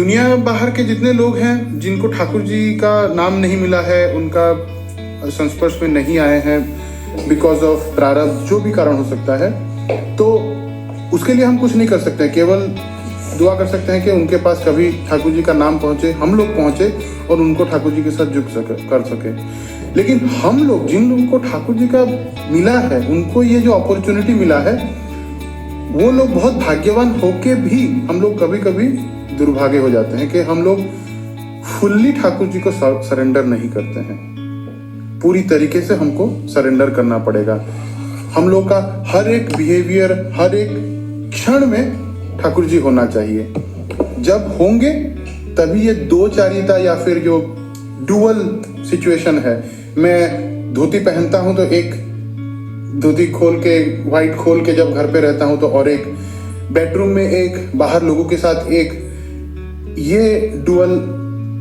दुनिया बाहर के जितने लोग हैं जिनको ठाकुर जी का नाम नहीं मिला है, उनका संस्पर्श में नहीं आए हैं बिकॉज ऑफ प्रारब्ध, जो भी कारण हो सकता है, तो उसके लिए हम कुछ नहीं कर सकते। केवल दुआ कर सकते हैं कि उनके पास कभी ठाकुर जी का नाम पहुंचे, हम लोग पहुंचे और उनको ठाकुर जी के साथ जुड़ कर सके। लेकिन हम लोग, जिन लोगों को ठाकुर जी का मिला है, उनको ये जो अपॉर्चुनिटी मिला है, वो लोग बहुत भाग्यवान होके भी हम लोग कभी कभी दुर्भाग्य हो जाते हैं कि हम लोग फुल्ली ठाकुर जी को सरेंडर नहीं करते हैं। पूरी तरीके से हमको सरेंडर करना पड़ेगा। हम लोग का हर एक बिहेवियर, हर एक क्षण में ठाकुर जी होना चाहिए। जब होंगे तभी ये दो चारिता या फिर जो डुअल सिचुएशन है, मैं धोती पहनता हूं तो एक धोती खोल के, व्हाइट खोल के जब घर पे रहता हूं तो, और एक बेडरूम में एक, बाहर लोगों के साथ एक, ये डुअल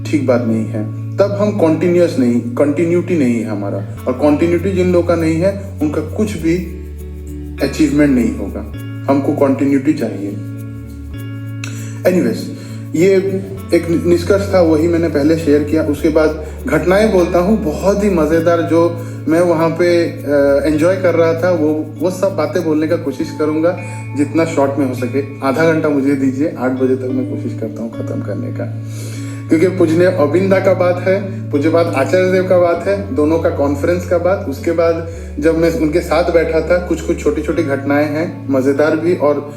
ठीक बात नहीं है। तब हम कॉन्टिन्यूस नहीं, कंटिन्यूटी नहीं है हमारा, और कंटिन्यूटी जिन लोगों का नहीं है उनका कुछ भी अचीवमेंट नहीं होगा। हमको कंटिन्यूटी चाहिए। एनीवेज, ये एक निष्कर्ष था, वही मैंने पहले शेयर किया। उसके बाद घटनाएं बोलता हूँ बहुत ही मज़ेदार, जो मैं वहाँ पे एंजॉय कर रहा था, वो सब बातें बोलने का कोशिश करूँगा जितना शॉर्ट में हो सके। आधा घंटा मुझे दीजिए, 8 बजे तक मैं कोशिश करता हूँ ख़त्म करने का, क्योंकि पूज्य अविंदा का बात है, पूज्य बात आचार्य देव का बात है, दोनों का कॉन्फ्रेंस का बात। उसके बाद जब मैं उनके साथ बैठा था, कुछ छोटी छोटी घटनाएं हैं, मज़ेदार भी और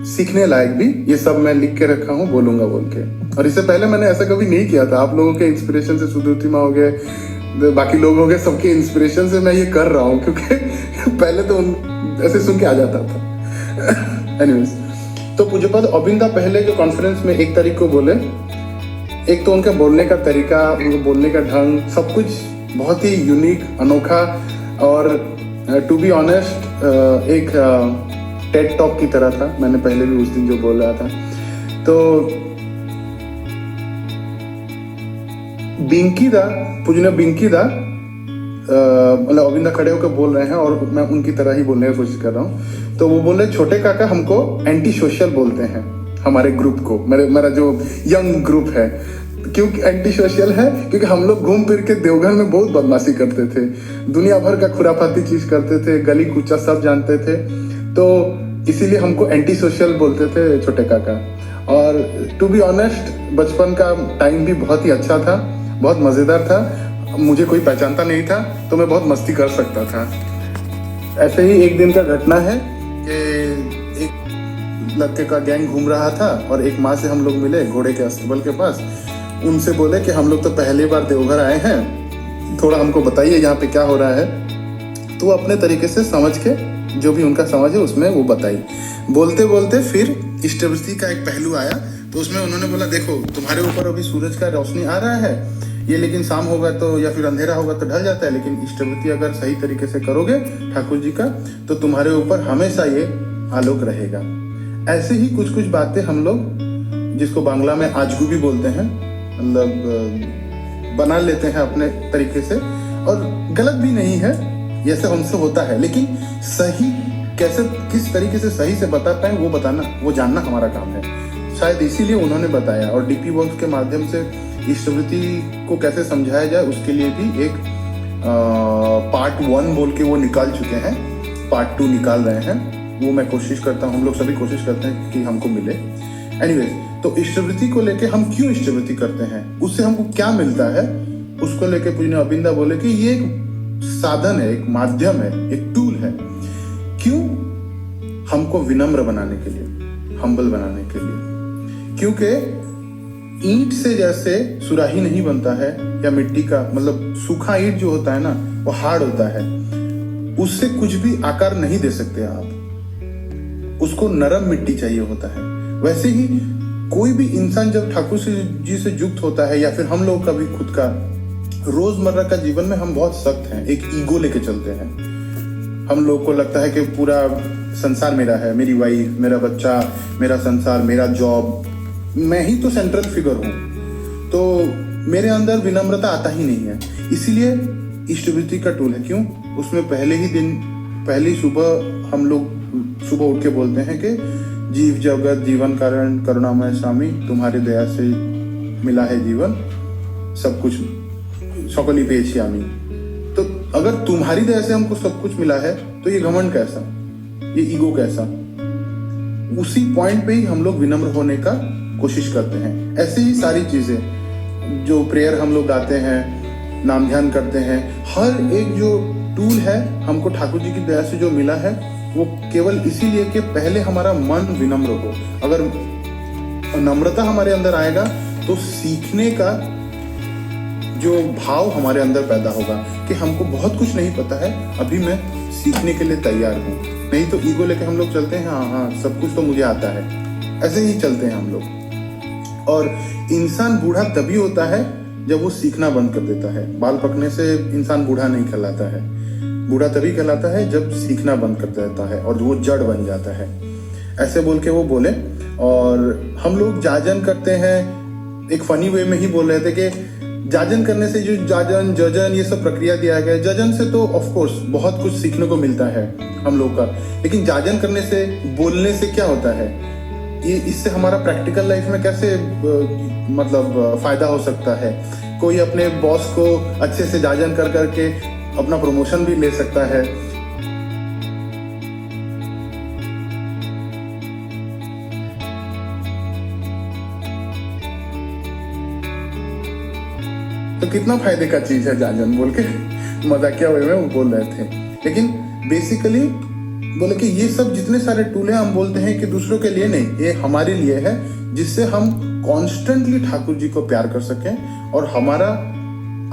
सीखने लायक भी। ये सब मैं लिख के रखा हूँ, बोलूंगा बोल के। और इससे पहले मैंने ऐसा कभी नहीं किया था। आप लोगों के इंस्पिरेशन से, सुधृति माँ हो गए, बाकी लोग हो गए, सबके इंस्पिरेशन से मैं ये कर रहा हूँ, क्योंकि पहले तो ऐसे सुन के आ जाता था। एनीवेज, तो पूज्यपाद अविंदा पहले जो कॉन्फ्रेंस में 1 तारीख को बोले, एक तो उनके बोलने का तरीका, उनके बोलने का ढंग, सब कुछ बहुत ही यूनिक, अनोखा, और टू बी ऑनेस्ट एक टेड टॉक की तरह था। मैंने पहले भी उस दिन जो बोल रहा था, तो बिंकी दा, पूजने बिंकी दा, मतलब अविंदा खड़े होकर बोल रहे हैं और मैं उनकी तरह ही बोलने की कोशिश कर रहा हूँ। तो वो बोल रहे, छोटे काका हमको एंटी सोशल बोलते हैं, हमारे ग्रुप को, मेरा जो यंग ग्रुप है। क्यों एंटी सोशल है? क्योंकि हम लोग घूम फिर के देवघर में बहुत बदमाशी करते थे, दुनिया भर का खुराफाती चीज करते थे, गली कूचा सब जानते थे, तो इसीलिए हमको एंटी सोशल बोलते थे छोटे काका। और टू बी ऑनेस्ट, बचपन का टाइम भी बहुत ही अच्छा था, बहुत मज़ेदार था। मुझे कोई पहचानता नहीं था तो मैं बहुत मस्ती कर सकता था। ऐसे ही एक दिन का घटना है कि एक लड़के का गैंग घूम रहा था और एक माँ से हम लोग मिले घोड़े के अस्तबल के पास। उनसे बोले कि हम लोग तो पहली बार देवघर आए हैं, थोड़ा हमको बताइए यहाँ पे क्या हो रहा है। तो अपने तरीके से समझ के, जो भी उनका समझ है उसमें वो बताई। बोलते बोलते फिर इष्टवृत्ति का एक पहलू आया, तो उसमें उन्होंने बोला, देखो तुम्हारे ऊपर अभी सूरज का रोशनी आ रहा है ये, लेकिन शाम होगा तो या फिर अंधेरा होगा तो ढल जाता है, लेकिन इष्टवृत्ति अगर सही तरीके से करोगे ठाकुर जी का, तो तुम्हारे ऊपर हमेशा ये आलोक रहेगा। ऐसे ही कुछ कुछ बातें हम लोग, जिसको बांग्ला में आजगू भी बोलते हैं, मतलब बना लेते हैं अपने तरीके से, और गलत भी नहीं है, ये सब हमसे होता है, लेकिन सही कैसे, किस तरीके से सही से बता पाए वो बताना, वो जानना हमारा काम है। शायद इसीलिए उन्होंने बताया, और डीपी वर्क्स के माध्यम से इष्टवृत्ति को कैसे समझाया जाए उसके लिए भी एक पार्ट 1 बोल के वो निकाल चुके हैं, पार्ट 2 निकाल रहे हैं। वो मैं कोशिश करता हूँ, हम लोग सभी कोशिश करते हैं कि हमको मिले। एनीवेज, तो इष्टवृत्ति को लेके हम क्यों इष्टवृत्ति करते हैं, उससे हमको क्या मिलता है, उसको लेके पूजनीय अविंदा बोले कि ये एक साधन है, एक माध्यम है, एक टूल है। क्यों? हमको विनम्र बनाने के लिए, हम्बल बनाने के लिए। क्योंकि ईंट से जैसे सुराही नहीं बनता है, या मिट्टी का, मतलब सूखा ईंट जो होता है ना, वो हार्ड होता है, उससे कुछ भी आकार नहीं दे सकते आप, उसको नरम मिट्टी चाहिए होता है। वैसे ही कोई भी इंसान जब ठाकुर जी से युक्त होता है, या फिर हम लोग का भी खुद का रोजमर्रा का जीवन में हम बहुत सख्त हैं, एक ईगो लेके चलते हैं। हम लोग को लगता है कि पूरा संसार मेरा है, मेरी वाइफ, मेरा बच्चा, मेरा संसार, मेरा जॉब, मैं ही तो सेंट्रल फिगर हूँ, तो मेरे अंदर विनम्रता आता ही नहीं है। इसीलिए इष्टवृत्ति का टूल है। क्यों? उसमें पहले ही दिन, पहली सुबह हम लोग सुबह उठ के बोलते हैं कि जीव जगत जीवन कारण करुणामय स्वामी, तुम्हारी दया से मिला है जीवन, सब कुछ सकली पेशियामी। तो अगर तुम्हारी दया से हमको सब कुछ मिला है तो ये घमंड कैसा, ये ईगो कैसा? उसी पॉइंट पे ही हम लोग विनम्र होने का कोशिश करते हैं। ऐसे ही सारी चीजें जो प्रेयर हम लोग गाते हैं, नाम ध्यान करते हैं, हर एक जो टूल है हमको ठाकुर जी की दया से जो मिला है वो केवल इसीलिए कि पहले हमारा मन विनम्र हो। अगर नम्रता हमारे अंदर आएगा तो सीखने का जो भाव हमारे अंदर पैदा होगा कि हमको बहुत कुछ नहीं पता है, अभी मैं सीखने के लिए तैयार हूँ। नहीं तो ईगो लेके हम लोग चलते हैं, हाँ हाँ सब कुछ तो मुझे आता है, ऐसे ही चलते हैं हम लोग। और इंसान बूढ़ा तभी होता है जब वो सीखना बंद कर देता है। बाल पकने से इंसान बूढ़ा नहीं कहलाता है, बूढ़ा तभी कहलाता है जब सीखना बंद कर देता है और वो जड़ बन जाता है। ऐसे बोल के वो बोले। और हम लोग जाजन करते हैं, एक फनी वे में ही बोल रहे थे कि जाजन करने से जो जाजन जजन ये सब प्रक्रिया दिया गया है, जजन से तो ऑफ कोर्स बहुत कुछ सीखने को मिलता है हम लोग का, लेकिन जाजन करने से, बोलने से क्या होता है, ये इससे हमारा प्रैक्टिकल लाइफ में कैसे मतलब फायदा हो सकता है? कोई अपने बॉस को अच्छे से जाजन कर करके अपना प्रमोशन भी ले सकता है। तो कितना फायदे का चीज है जाजन, बोल के मजाकिया वे में वो बोल रहे थे। लेकिन बेसिकली बोले कि ये सब जितने सारे टूल हैं, हम बोलते हैं कि दूसरों के लिए नहीं, ये हमारे लिए है, जिससे हम कॉन्स्टेंटली ठाकुर जी को प्यार कर सकें और हमारा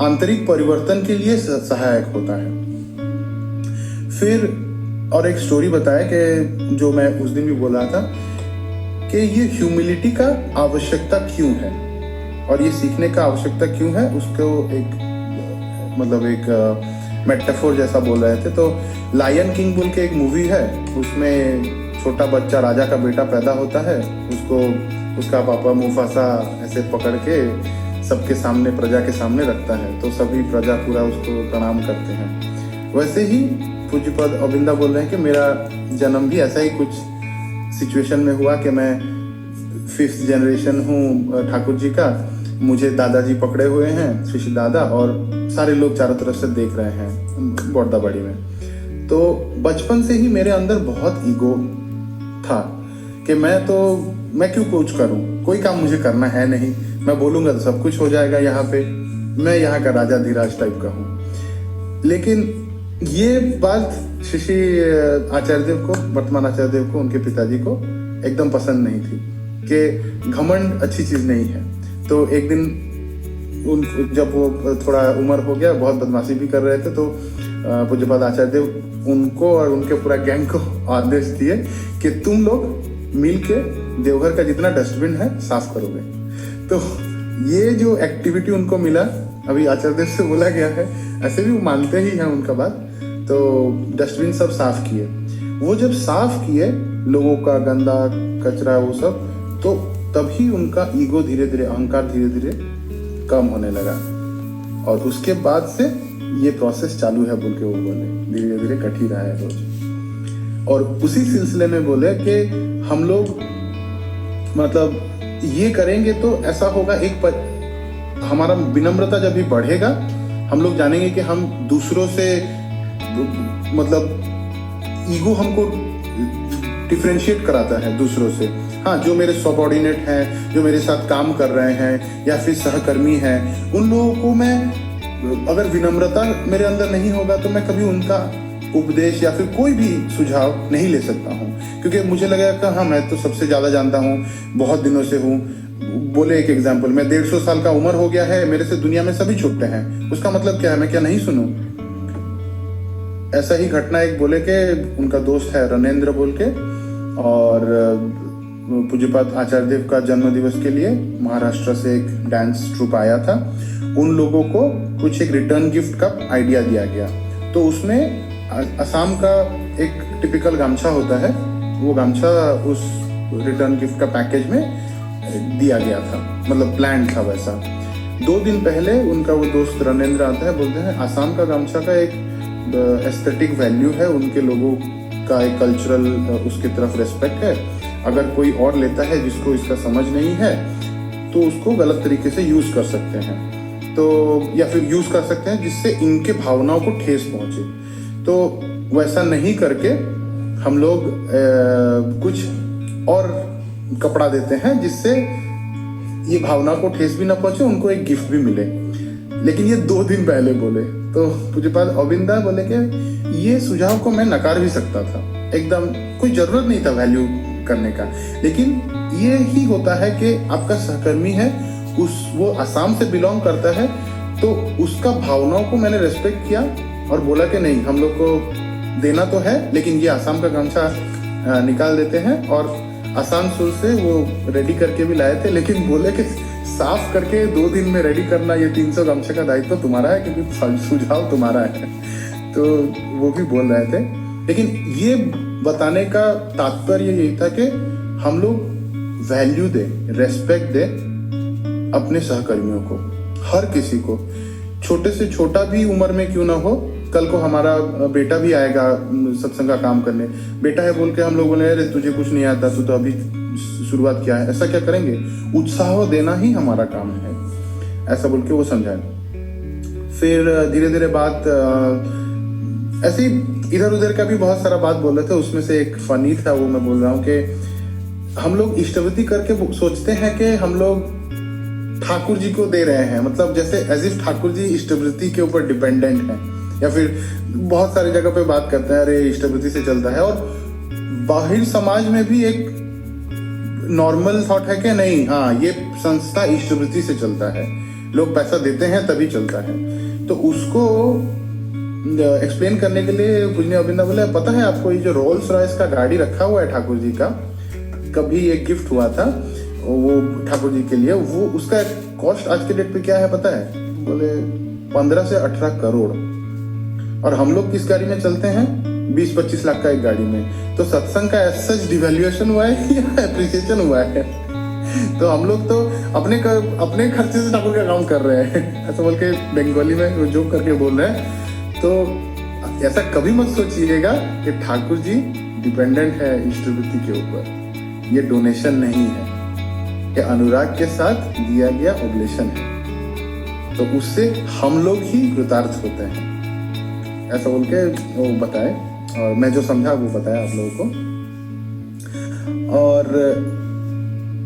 आंतरिक परिवर्तन के लिए सहायक होता है। फिर और एक स्टोरी बताया कि जो मैं उस दिन भी बोला था कि ये ह्यूमिलिटी का आवश्यकता क्यों है और ये सीखने का आवश्यकता क्यों है, उसको एक मतलब एक मेटाफोर जैसा बोल रहे थे। तो लायन किंग बोल के एक मूवी है, उसमें छोटा बच्चा राजा का बेटा पैदा होता है, उसको उसका पापा मुफासा ऐसे पकड़ के सबके सामने, प्रजा के सामने रखता है, तो सभी प्रजा पूरा उसको प्रणाम करते हैं। वैसे ही पूज्यपद अविंदा बोल रहे हैं कि मेरा जन्म भी ऐसा ही कुछ सिचुएशन में हुआ कि मैं 5th जनरेशन हूँ ठाकुर जी का। मुझे दादाजी पकड़े हुए हैं, शिशु दादा, और सारे लोग चारों तरफ से देख रहे हैं बड़दाबाड़ी में। तो बचपन से ही मेरे अंदर बहुत ईगो था कि मैं क्यों कुछ करूं, कोई काम मुझे करना है नहीं, मैं बोलूंगा तो सब कुछ हो जाएगा यहाँ पे, मैं यहाँ का राजा धीराज टाइप का हूँ। लेकिन ये बात शिशि आचार्य देव को, वर्तमान आचार्य देव को, उनके पिताजी को एकदम पसंद नहीं थी कि घमंड अच्छी चीज नहीं है। तो एक दिन जब वो थोड़ा उम्र हो गया, बहुत बदमाशी भी कर रहे थे, तो पूज्यपाद आचार्य देव उनको और उनके पूरा गैंग को आदेश दिए कि तुम लोग मिल के देवघर का जितना डस्टबिन है साफ करोगे। तो ये जो एक्टिविटी उनको मिला, अभी आचार्य देव से बोला गया है, ऐसे भी वो मानते ही हैं उनका बात। तो डस्टबिन सब साफ किए। वो जब साफ किए लोगों का गंदा कचरा वो सब, तो तभी उनका ईगो धीरे धीरे, अहंकार धीरे धीरे कम होने लगा। और उसके बाद से ये प्रोसेस चालू है बोल के वो बोले, धीरे धीरे कट ही रहा है रोज। और उसी सिलसिले में बोले कि हम लोग मतलब ये करेंगे तो ऐसा होगा, हमारा विनम्रता जब भी बढ़ेगा, हम लोग जानेंगे कि हम दूसरों से मतलब ईगो हमको डिफरेंशिएट कराता है दूसरों से। हाँ, जो मेरे सबऑर्डिनेट हैं, जो मेरे साथ काम कर रहे हैं या फिर सहकर्मी हैं, उन लोगों को मैं, अगर विनम्रता मेरे अंदर नहीं होगा तो मैं कभी उनका उपदेश या फिर कोई भी सुझाव नहीं ले सकता हूँ, क्योंकि मुझे लगेगा कि हाँ मैं तो सबसे ज़्यादा जानता हूँ, बहुत दिनों से हूँ। बोले एक एग्जाम्पल, मैं 150 साल का उम्र हो गया है, मेरे से दुनिया में सभी छोटे हैं, उसका मतलब क्या है, मैं क्या नहीं सुनूं? ऐसा ही घटना एक बोले के उनका दोस्त है रणेंद्र बोल के, और पूज्यपाद आचार्य देव का जन्म दिवस के लिए महाराष्ट्र से एक डांस ट्रूप आया था। उन लोगों को कुछ एक रिटर्न गिफ्ट का आइडिया दिया गया। तो उसमें असम का एक टिपिकल गमछा होता है, वो गमछा उस रिटर्न गिफ्ट का पैकेज में दिया गया था, मतलब प्लान था वैसा। 2 दिन पहले उनका वो दोस्त रणेंद्र आता है, बोलते हैं असम का गमछा का एक एस्थेटिक वैल्यू है, उनके लोगों का एक कल्चरल उसकी तरफ रेस्पेक्ट है, अगर कोई और लेता है जिसको इसका समझ नहीं है तो उसको गलत तरीके से यूज कर सकते हैं, तो या फिर यूज कर सकते हैं जिससे इनके भावनाओं को ठेस पहुंचे। तो वैसा नहीं करके हम लोग कुछ और कपड़ा देते हैं जिससे ये भावना को ठेस भी ना पहुंचे, उनको एक गिफ्ट भी मिले। लेकिन ये 2 दिन पहले बोले तो पूज्यपाद अविंदा बोले कि ये सुझाव को मैं नकार भी सकता था, एकदम कोई जरूरत नहीं था वैल्यू करने का। लेकिन ये ही होता है कि आपका सहकर्मी है, वो असम से बिलोंग करता है, तो उसका भावनाओं को मैंने रेस्पेक्ट किया और बोला कि नहीं, हम लोग को देना तो है लेकिन ये असम का गमछा निकाल देते हैं। और आसनसोल से वो रेडी करके भी लाए थे, लेकिन बोले कि साफ करके 2 दिन में रेडी करना, ये 300 गमछे का दायित्व तुम्हारा है क्योंकि सुझाव तुम्हारा है। तो वो भी बोल रहे थे। लेकिन ये बताने का तात्पर्य यही था कि हम लोग वैल्यू दे, रेस्पेक्ट दे अपने सहकर्मियों को, हर किसी को, छोटे से छोटा भी उम्र में क्यों ना हो। कल को हमारा बेटा भी आएगा सत्संग का काम करने, बेटा है बोल के हम लोग बोले अरे तुझे कुछ नहीं आता, तू तो अभी शुरुआत किया है, ऐसा क्या करेंगे? उत्साह देना ही हमारा काम है, ऐसा बोल के वो समझाए। फिर धीरे धीरे बात ऐसी इधर उधर का भी बहुत सारा बात बोल रहे थे, उसमें से एक फनी था, वो मैं बोल रहा हूँ कि हम लोग इष्टवृत्ति करके सोचते हैं कि हम लोग ठाकुर जी को दे रहे हैं, मतलब जैसे एज इफ ठाकुर जी इष्टवृत्ति के ऊपर डिपेंडेंट हैं, या फिर बहुत सारी जगह पे बात करते हैं अरे इष्टवृत्ति से चलता है। और बाहर समाज में भी एक नॉर्मल थॉट है कि नहीं, हाँ ये संस्था इष्टवृत्ति से चलता है, लोग पैसा देते हैं तभी चलता है। तो उसको एक्सप्लेन करने के लिए पूजनीय अविंदा बोले पता है आपको, ये जो रोल्स रॉयस का गाड़ी रखा हुआ है ठाकुर जी का, कभी एक गिफ्ट हुआ था वो ठाकुर जी के लिए, वो उसका कॉस्ट आज के डेट पे क्या है पता है? बोले 15 से 18 करोड़। और हम लोग किस गाड़ी में चलते हैं? 20-25 लाख का एक गाड़ी में। तो सत्संग का सच डिवैल्यूएशन हुआ है या एप्रिसिएशन हुआ है? तो हम लोग तो अपने खर्चे से ठाकुर का काम कर रहे हैं, ऐसा बोल के बंगाली में जोक करके बोल रहे हैं। तो ऐसा कभी मत सोचिएगा कि ठाकुर जी डिपेंडेंट है इष्टवृत्ति के ऊपर, ये डोनेशन नहीं है, ये अनुराग के साथ दिया गया ऑब्लेशन है, तो उससे हम लोग ही कृतार्थ होते हैं, ऐसा बोल के वो बताए। और मैं जो समझा वो बताया आप लोगों को। और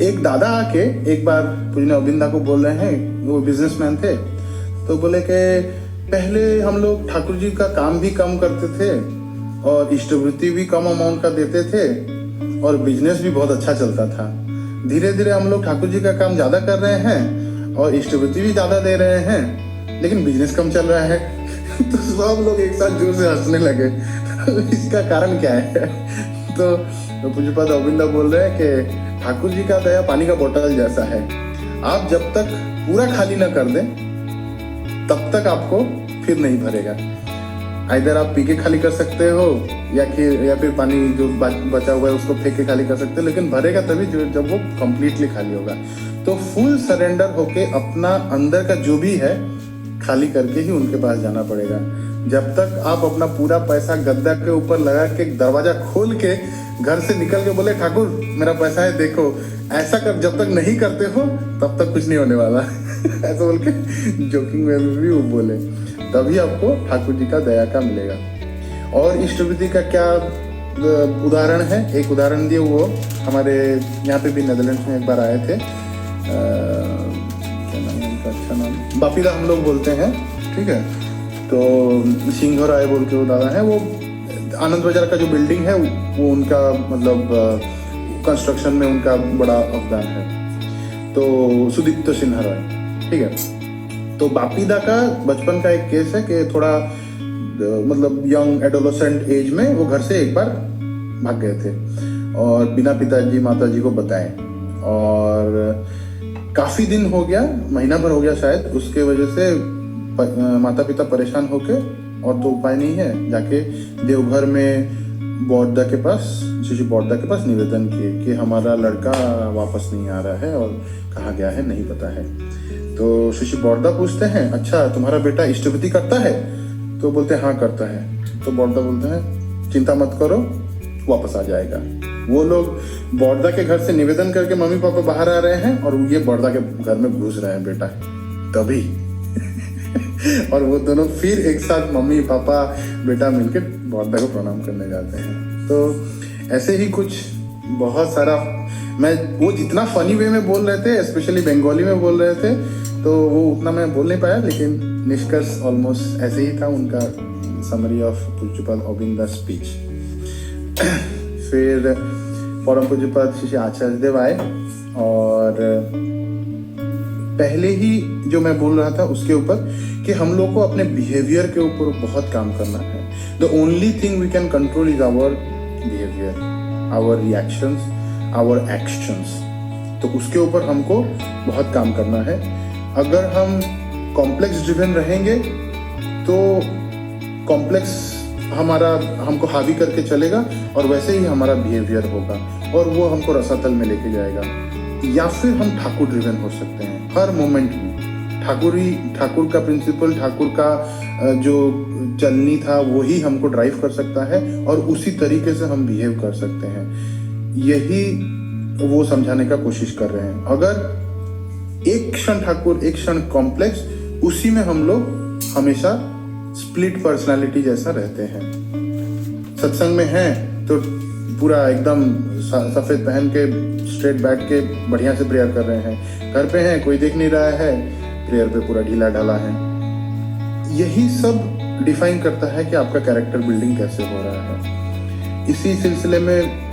एक दादा आके एक बार पूजनीय अविंदा को बोल रहे हैं, वो बिजनेसमैन थे, तो बोले कि पहले हम लोग ठाकुर जी का काम भी कम करते थे और इष्टवृत्ति भी कम अमाउंट का देते थे और बिजनेस भी बहुत अच्छा चलता था। धीरे धीरे हम लोग ठाकुर जी का काम ज्यादा कर रहे हैं और इष्टवृत्ति भी ज्यादा दे रहे हैं, लेकिन बिजनेस कम चल रहा है। तो सब लोग एक साथ जोर से हंसने लगे। इसका कारण क्या है? तो पूज्यपाद अविंदा बोल रहे हैं कि ठाकुर जी का दया पानी का बोतल जैसा है, आप जब तक पूरा खाली ना कर दें तब तक आपको फिर नहीं भरेगा। इधर आप पी के खाली कर सकते हो या फिर पानी जो बचा हुआ है उसको फेंक के खाली कर सकते हो, लेकिन भरेगा तभी जब वो कंप्लीटली खाली होगा। तो फुल सरेंडर होके अपना अंदर का जो भी है खाली करके ही उनके पास जाना पड़ेगा। जब तक आप अपना पूरा पैसा गद्दा के ऊपर लगा के दरवाजा खोल के घर से निकल के बोले ठाकुर मेरा पैसा है देखो, ऐसा कर जब तक नहीं करते हो तब तक कुछ नहीं होने वाला। ऐसा बोल के जोकिंग में भी वो बोले, तभी आपको ठाकुर जी का दया का मिलेगा। और इष्टवृत्ति का क्या उदाहरण है? एक उदाहरण दिए, वो हमारे यहाँ पे भी नेदरलैंड्स में एक बार आए थे, क्या नाम है उनका, अच्छा नाम बापीदा हम लोग बोलते हैं, ठीक है। तो सिंह राय बोल के वो दादा है, वो आनंद बाजार का जो बिल्डिंग है वो उनका मतलब कंस्ट्रक्शन में उनका बड़ा अवदान है। तो सुदीप्त सिन्हा राय, ठीक है। तो बापीदा का बचपन का एक केस है कि थोड़ा मतलब यंग एडोलेसेंट एज में वो घर से एक बार भाग गए थे और बिना पिताजी माताजी को बताए, और काफी दिन हो गया, महीना भर हो गया शायद, उसके वजह से माता पिता परेशान होके और तो उपाय नहीं है, जाके देवघर में बौद्धा के पास, शिशु बौद्धा के पास निवेदन किए कि हमारा लड़का वापस नहीं आ रहा है और कहाँ गया है नहीं पता है। तो शिशु बौद्धा पूछते हैं अच्छा तुम्हारा बेटा इष्टवृत्ति करता है? तो बोलते हैं हाँ करता है। तो बौद्धा बोलते हैं चिंता मत करो वापस आ जाएगा। वो लोग बड़ौदा के घर से निवेदन करके मम्मी पापा बाहर आ रहे हैं और ये बड़ौदा के घर में घुस रहे हैं बेटा, तभी और वो दोनों फिर एक साथ मम्मी पापा बेटा मिलकर बड़ौदा को प्रणाम करने जाते हैं। तो ऐसे ही कुछ बहुत सारा, मैं वो जितना फनी वे में बोल रहे थे, स्पेशली बंगाली में बोल रहे थे, तो वो उतना मैं बोल नहीं पाया, लेकिन निष्कर्ष ऑलमोस्ट ऐसे ही था उनका summary of Pujyapada Arvind speech. फिर परम पूज्यपाद श्री आचार्य देव आए और पहले ही जो मैं बोल रहा था उसके ऊपर कि हम लोग को अपने बिहेवियर के ऊपर बहुत काम करना है। The only thing we can control is our behaviour, our reactions, our actions. तो उसके ऊपर हमको बहुत काम करना है। अगर हम कॉम्प्लेक्स ड्रिवन रहेंगे तो कॉम्प्लेक्स हमारा हमको हावी करके चलेगा और वैसे ही हमारा बिहेवियर होगा और वो हमको रसातल में लेके जाएगा। या फिर हम ठाकुर ड्रिवन हो सकते हैं हर मोमेंट में। ठाकुर का प्रिंसिपल, ठाकुर का जो चलनी था वही हमको ड्राइव कर सकता है और उसी तरीके से हम बिहेव कर सकते हैं। यही वो समझाने का कोशिश कर रहे हैं। अगर एक क्षण ठाकुर एक क्षण कॉम्प्लेक्स, उसी में हम लोग हमेशा स्प्लिट पर्सनालिटी जैसा रहते हैं। सत्संग में हैं तो पूरा एकदम सफेद पहन के स्ट्रेट बैठ के बढ़िया से प्रेयर कर रहे हैं, घर पे हैं कोई देख नहीं रहा है, प्रेयर पे पूरा ढीला ढाला है। यही सब डिफाइन करता है कि आपका कैरेक्टर बिल्डिंग कैसे हो रहा है। इसी सिलसिले में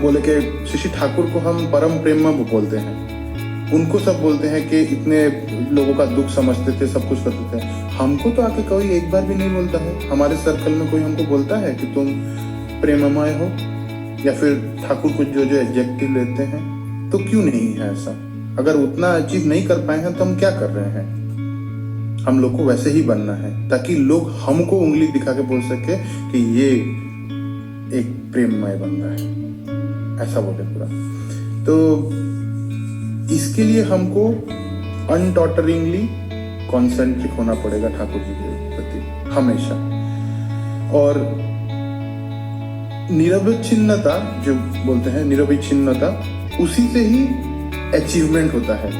बोले कि शशि ठाकुर को हम परम प्रेम में बोलते हैं। उनको सब बोलते हैं कि इतने लोगों का दुख समझते थे, सब कुछ करते थे। हमको तो आके कोई एक बार भी नहीं बोलता है। हमारे सर्कल में कोई हमको बोलता है कि तुम प्रेममय हो, या फिर ठाकुर कुछ जो एडजेक्टिव लेते हैं, तो क्यों नहीं है ऐसा? अगर उतना अचीव नहीं कर पाए हैं तो हम क्या कर रहे हैं? हम लोग को वैसे ही बनना है ताकि लोग हमको उंगली दिखा के बोल सके कि ये एक प्रेममय बंदा है, ऐसा बोले पूरा। तो इसके लिए हमको अनटॉटरिंगली कॉन्सेंट्रिक होना पड़ेगा ठाकुर जी के प्रति हमेशा। और निरवच्छिन्नता जो बोलते हैं, निरवच्छिन्नता, उसी से ही अचीवमेंट होता है।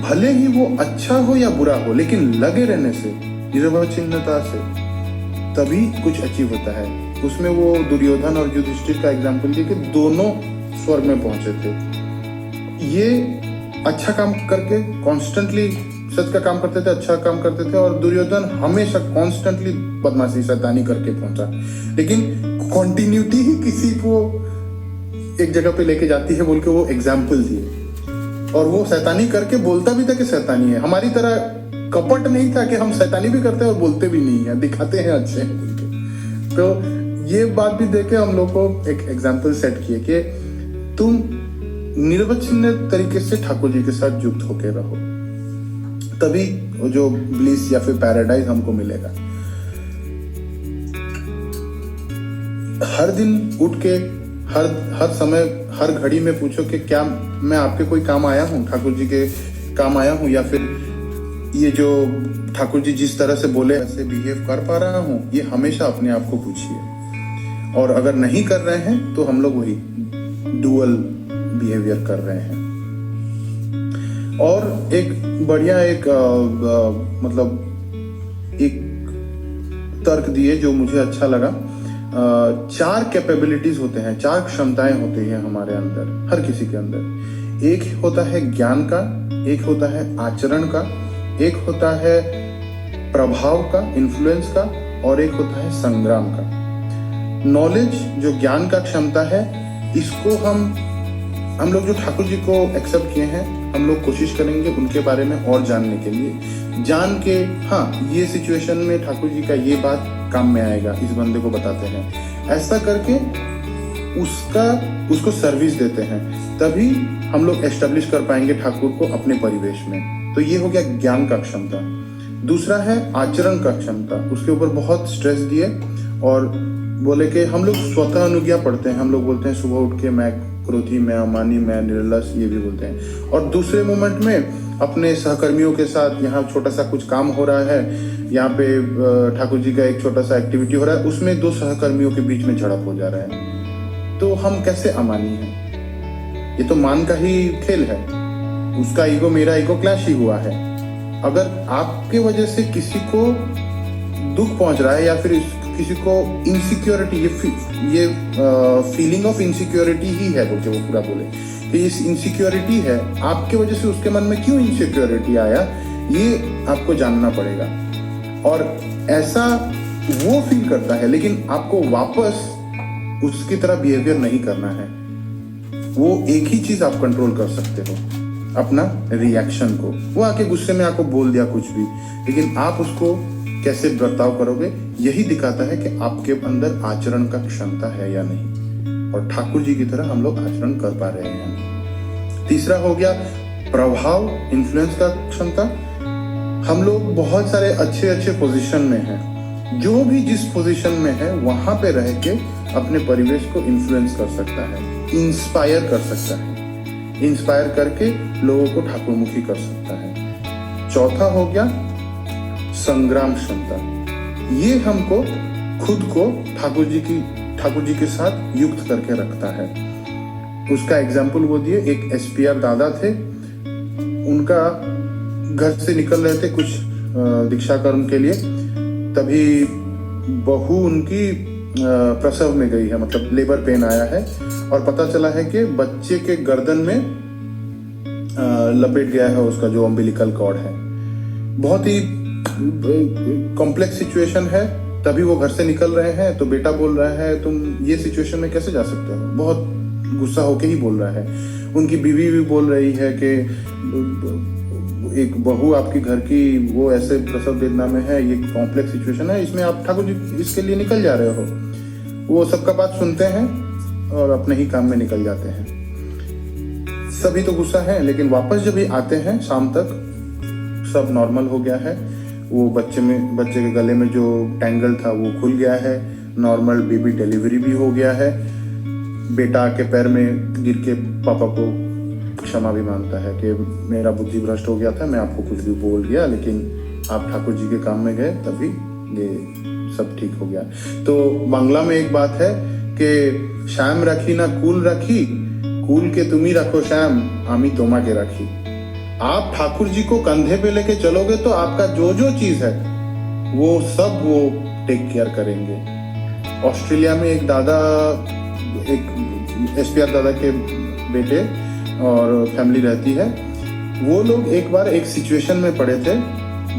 भले ही वो अच्छा हो या बुरा हो, लेकिन लगे रहने से, निरवच्छिन्नता से तभी कुछ अचीव होता है। उसमें वो दुर्योधन और युधिष्ठिर का एग्जाम्पल दिए कि दोनों स्वर्ग में पहुंचे थे। ये अच्छा काम करके कॉन्स्टेंटली सच का काम करते थे, अच्छा काम करते थे, और दुर्योधन हमेशा कॉन्स्टेंटली बदमाशी शैतानी करके पहुंचा। लेकिन कॉन्टिन्यूटी ही किसी को एक जगह पे लेके जाती है बोल के वो एग्जाम्पल दिए। और वो शैतानी करके बोलता भी था कि शैतानी है। हमारी तरह कपट नहीं था कि हम शैतानी भी करते हैं और बोलते भी नहीं है, दिखाते हैं अच्छे हैं बोल के। तो ये बात भी देके हम लोग को एक एग्जाम्पल सेट किए कि तुम निर्वचनीय तरीके से ठाकुर जी के साथ युक्त होके रहो, तभी जो ब्लिस या फिर पैराडाइज हमको मिलेगा। हर दिन उठ के हर समय हर घड़ी में पूछो कि क्या मैं आपके कोई काम आया हूँ, ठाकुर जी के काम आया हूँ, या फिर ये जो ठाकुर जी जिस तरह से बोले ऐसे बिहेव कर पा रहा हूँ। ये हमेशा अपने आप को पूछिए। और अगर नहीं कर रहे हैं तो हम लोग वही डुअल बिहेवियर कर रहे हैं। और एक बढ़िया मतलब एक तर्क दिए जो मुझे अच्छा लगा। 4 कैपेबिलिटीज होते हैं, 4 क्षमताएं होती हैं हमारे अंदर, हर किसी के अंदर। एक होता है ज्ञान का, एक होता है आचरण का, एक होता है प्रभाव का, इन्फ्लुएंस का, और एक होता है संग्राम का। नॉलेज जो ज्ञान का क्षमता है, इसको हम लोग जो ठाकुर जी को एक्सेप्ट किए हैं, हम लोग कोशिश करेंगे उनके बारे में और जानने के लिए, जान के हाँ ये सिचुएशन में ठाकुर जी का ये बात काम में आएगा, इस बंदे को बताते हैं, ऐसा करके उसको सर्विस देते हैं। तभी हम लोग एस्टेब्लिश कर पाएंगे ठाकुर को अपने परिवेश में। तो ये हो गया ज्ञान का क्षमता। दूसरा है आचरण का क्षमता। उसके ऊपर बहुत स्ट्रेस दिए और बोले कि हम लोग स्वतः अनुज्ञा पढ़ते हैं। हम लोग बोलते हैं सुबह उठ के मैं क्रोधी, मैं अमानी, मैं निर्लस, ये भी बोलते हैं। और दूसरे मोमेंट में अपने सहकर्मियों के साथ यहाँ छोटा सा कुछ काम हो रहा है, यहाँ पे ठाकुर जी का एक छोटा सा एक्टिविटी हो रहा है, उसमें 2 सहकर्मियों के बीच में झड़प हो जा रहा है, तो हम कैसे अमानी हैं? ये तो मान का ही खेल है, उसका ईगो मेरा ईगो क्लैश ही हुआ है। अगर आपके वजह से किसी को दुख पहुंच रहा है या फिर किसी को इनसिक्योरिटी, ये फीलिंग ऑफ इनसिक्योरिटी ही है बोल के वो पूरा बोले कि इस इनसिक्योरिटी है, आपके वजह से उसके मन में क्यों इनसिक्योरिटी आया, ये आपको जानना पड़ेगा। और ऐसा वो फील करता है, लेकिन आपको वापस उसकी तरह बिहेवियर नहीं करना है। वो एक ही चीज आप कंट्रोल कर सकते हो, अपना रिएक्शन को। वो आके गुस्से में आपको बोल दिया कुछ भी, लेकिन आप उसको कैसे बर्ताव करोगे, यही दिखाता है कि आपके अंदर आचरण का क्षमता है या नहीं, और ठाकुर जी की तरह हम लोग आचरण कर पा रहे हैं या नहीं। तीसरा हो गया प्रभाव, इन्फ्लुएंस का क्षमता। हम लोग बहुत सारे अच्छे पोजीशन में हैं, जो भी जिस पोजीशन में है वहां पे रह के अपने परिवेश को इन्फ्लुएंस कर सकता है, इंस्पायर कर सकता है, इंस्पायर करके लोगों को ठाकुरमुखी कर सकता है। चौथा हो गया संग्राम क्षमता। ये हमको खुद को ठाकुर जी के साथ युक्त करके रखता है। उसका एग्जाम्पल वो दिए, एक एसपीआर दादा थे, उनका घर से निकल रहे थे कुछ दीक्षा कर्म के लिए, तभी बहू उनकी प्रसव में गई है, मतलब लेबर पेन आया है, और पता चला है कि बच्चे के गर्दन में लपेट गया है उसका जो अम्बिलिकल कॉर्ड है। बहुत ही कॉम्प्लेक्स सिचुएशन है। तभी वो घर से निकल रहे हैं तो बेटा बोल रहा है तुम ये सिचुएशन में कैसे जा सकते हो, बहुत गुस्सा होके ही बोल रहा है। उनकी बीवी भी बोल रही है कि एक बहू आपकी घर की वो ऐसे प्रसव वेदना में है, ये कॉम्प्लेक्स सिचुएशन है, इसमें आप ठाकुर जी इसके लिए निकल जा रहे हो। वो सबका बात सुनते हैं और अपने ही काम में निकल जाते हैं। सभी तो गुस्सा है, लेकिन वापस जब ये आते हैं शाम तक सब नॉर्मल हो गया है। वो बच्चे के गले में जो टैंगल था वो खुल गया है, नॉर्मल बेबी डिलीवरी भी हो गया है। बेटा के पैर में गिर के पापा को क्षमा भी मांगता है कि मेरा बुद्धि भ्रष्ट हो गया था, मैं आपको कुछ भी बोल गया, लेकिन आप ठाकुर जी के काम में गए तभी ये सब ठीक हो गया। तो बांग्ला में एक बात है कि श्याम रखी ना कूल रखी, कूल के तुम ही रखो श्याम, आमी तोमा के रखी। आप ठाकुर जी को कंधे पे लेके चलोगे तो आपका जो जो चीज है वो सब वो टेक केयर करेंगे। ऑस्ट्रेलिया में एक दादा, एक एसपीआर दादा के बेटे और फैमिली रहती है। वो लोग एक बार एक सिचुएशन में पड़े थे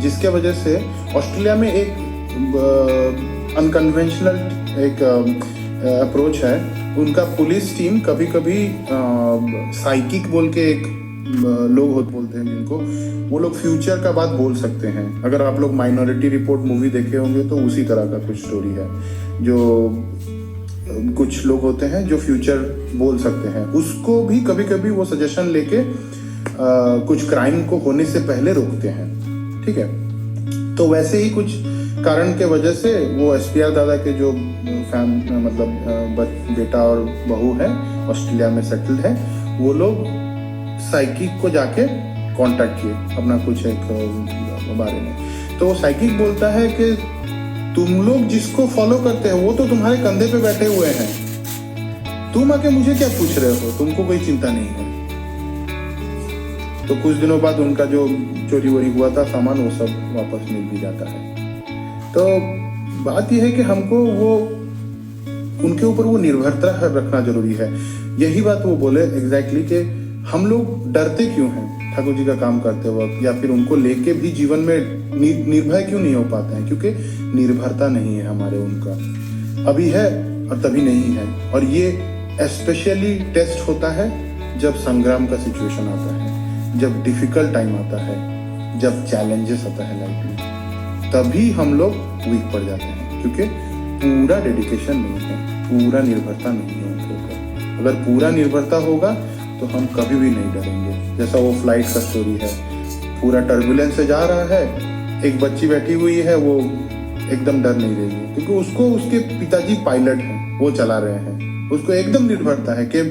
जिसके वजह से ऑस्ट्रेलिया में एक अनकन्वेंशनल एक अप्रोच है उनका। पुलिस टीम कभी कभी साइकिक बोल के एक लोग बोलते हैं जिनको, वो लोग फ्यूचर का बात बोल सकते हैं। अगर आप लोग माइनॉरिटी रिपोर्ट मूवी देखे होंगे तो उसी तरह का कुछ स्टोरी है, जो कुछ लोग होते हैं जो फ्यूचर बोल सकते हैं। उसको भी कभी कभी वो सजेशन लेके कुछ क्राइम को होने से पहले रोकते हैं, ठीक है। तो वैसे ही कुछ कारण के वजह से वो एसपीआर दादा के जो मतलब बेटा और बहू है ऑस्ट्रेलिया में सेटल्ड है, वो लोग साइकिक को जाके कांटेक्ट किए अपना कुछ एक बारे में। तो साइकिक बोलता है कि तुम लोग जिसको फॉलो करते हो वो तो तुम्हारे कंधे पे बैठे हुए हैं, तुम आके मुझे क्या पूछ रहे हो, तुमको कोई चिंता नहीं है। तो कुछ दिनों बाद उनका जो चोरी वोरी हुआ था सामान वो सब वापस मिल भी जाता है। तो बात यह है कि हमको वो उनके ऊपर वो निर्भरता रखना जरूरी है। यही बात वो बोले एग्जैक्टली कि हम लोग डरते क्यों हैं ठाकुर जी का काम करते वक्त, या फिर उनको लेके भी जीवन में निर्भय क्यों नहीं हो पाते हैं, क्योंकि निर्भरता नहीं है हमारे उनका। अभी है और तभी नहीं है। और ये स्पेशली टेस्ट होता है जब संग्राम का सिचुएशन आता है, जब डिफिकल्ट टाइम आता है, जब चैलेंजेस आता है लाइफ में, तभी हम लोग वीक पड़ जाते हैं, क्योंकि पूरा डेडिकेशन नहीं है, पूरा निर्भरता नहीं है उनके ऊपर। अगर पूरा निर्भरता होगा तो हम कभी भी नहीं डरेंगे। जैसा वो फ्लाइट का स्टोरी है, पूरा टर्बुलेंस से जा रहा है, एक बच्ची बैठी हुई है, वो एकदम डर नहीं रही है, क्योंकि उसको उसके पिताजी पायलट हैं, वो चला रहे हैं। उसको एकदम निर्भरता है कि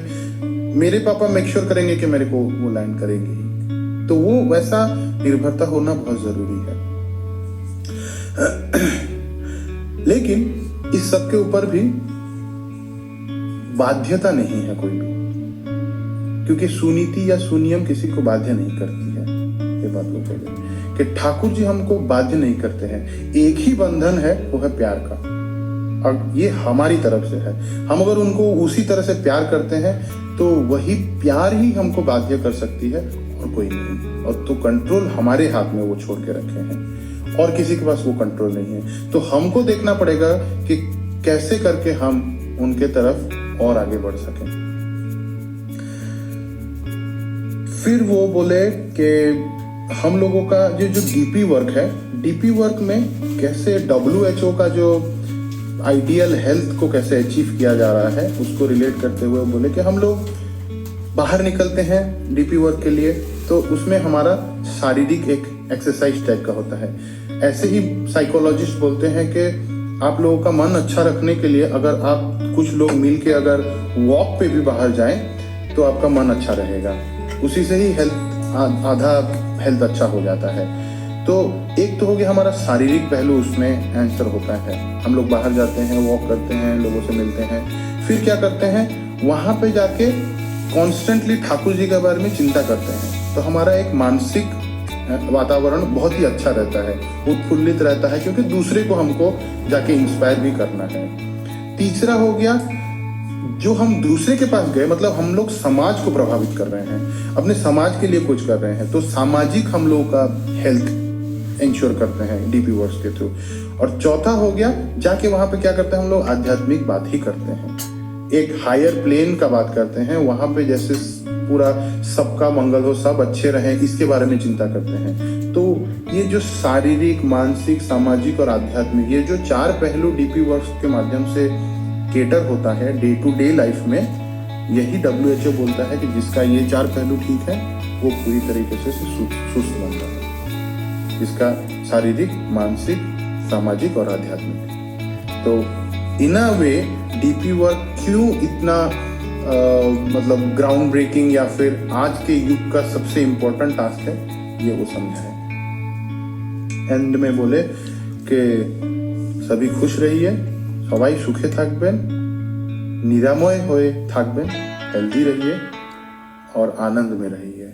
मेरे पापा मेक श्योर करेंगे कि मेरे को वो लैंड करेंगे। तो वो वैसा निर्भरता होना बहुत जरूरी है। लेकिन इस सब के ऊपर भी बाध्यता नहीं है कोई भी, क्योंकि सुनीति या सुनियम किसी को बाध्य नहीं करती है। ये बात को पहले कि ठाकुर जी हमको बाध्य नहीं करते हैं, एक ही बंधन है, वो है प्यार का, और ये हमारी तरफ से है। हम अगर उनको उसी तरह से प्यार करते हैं तो वही प्यार ही हमको बाध्य कर सकती है और कोई नहीं। और तो कंट्रोल हमारे हाथ में वो छोड़ के रखे हैं और किसी के पास वो कंट्रोल नहीं है। तो हमको देखना पड़ेगा कि कैसे करके हम उनके तरफ और आगे बढ़ सकें। फिर वो बोले कि हम लोगों का जो डीपी वर्क है, डीपी वर्क में कैसे WHO का जो आइडियल हेल्थ को कैसे अचीव किया जा रहा है, उसको रिलेट करते हुए बोले कि हम लोग बाहर निकलते हैं डीपी वर्क के लिए, तो उसमें हमारा शारीरिक एक एक्सरसाइज टाइप का होता है। ऐसे ही साइकोलॉजिस्ट बोलते हैं कि आप लोगों का मन अच्छा रखने के लिए अगर आप कुछ लोग मिल के अगर वॉक पे भी बाहर जाएं तो आपका मन अच्छा रहेगा, उसी से ही आधा हेल्थ अच्छा हो जाता है। तो एक तो हो गया हमारा शारीरिक पहलू, उसमें आंसर होता है। हम लोग बाहर जाते हैं, वॉक करते हैं, लोगों से मिलते हैं, फिर क्या करते हैं, वहां पे जाके कॉन्स्टेंटली ठाकुर जी के बारे में चिंता करते हैं, तो हमारा एक मानसिक वातावरण बहुत ही अच्छा रहता है, उत्फुल्लित रहता है, क्योंकि दूसरे को हमको जाके इंस्पायर भी करना है। तीसरा हो गया, जो हम दूसरे के पास गए, मतलब हम लोग समाज को प्रभावित कर रहे हैं, अपने समाज के लिए कुछ कर रहे हैं, तो सामाजिक हम लोगों का हेल्थ इंश्योर करते हैं डीपी वर्क्स के थ्रू। और चौथा हो गया, जाके वहां पे क्या करते हैं, हम लोग आध्यात्मिक बात ही करते हैं, एक हायर प्लेन का बात करते हैं, वहां पे जैसे पूरा सबका मंगल हो, सब अच्छे रहें, इसके बारे में चिंता करते हैं। तो ये जो शारीरिक, मानसिक, सामाजिक और आध्यात्मिक, ये जो 4 पहलू डीपी वर्क्स के माध्यम से केटर होता है डे टू डे लाइफ में, यही WHO बोलता है कि जिसका ये 4 पहलू ठीक है वो पूरी तरीके से सुस्त बन रहा है, इसका शारीरिक, मानसिक, सामाजिक और आध्यात्मिक। तो इन अ वे डीपी वर्क क्यों इतना मतलब ग्राउंड ब्रेकिंग या फिर आज के युग का सबसे इम्पोर्टेंट टास्क है, ये वो समझाए। एंड में बोले कि सभी खुश रहिए, सबाई सुखे থাকবেন, निरामय होए থাকবেন, हेल्दी रहिए और आनंद में रहिए।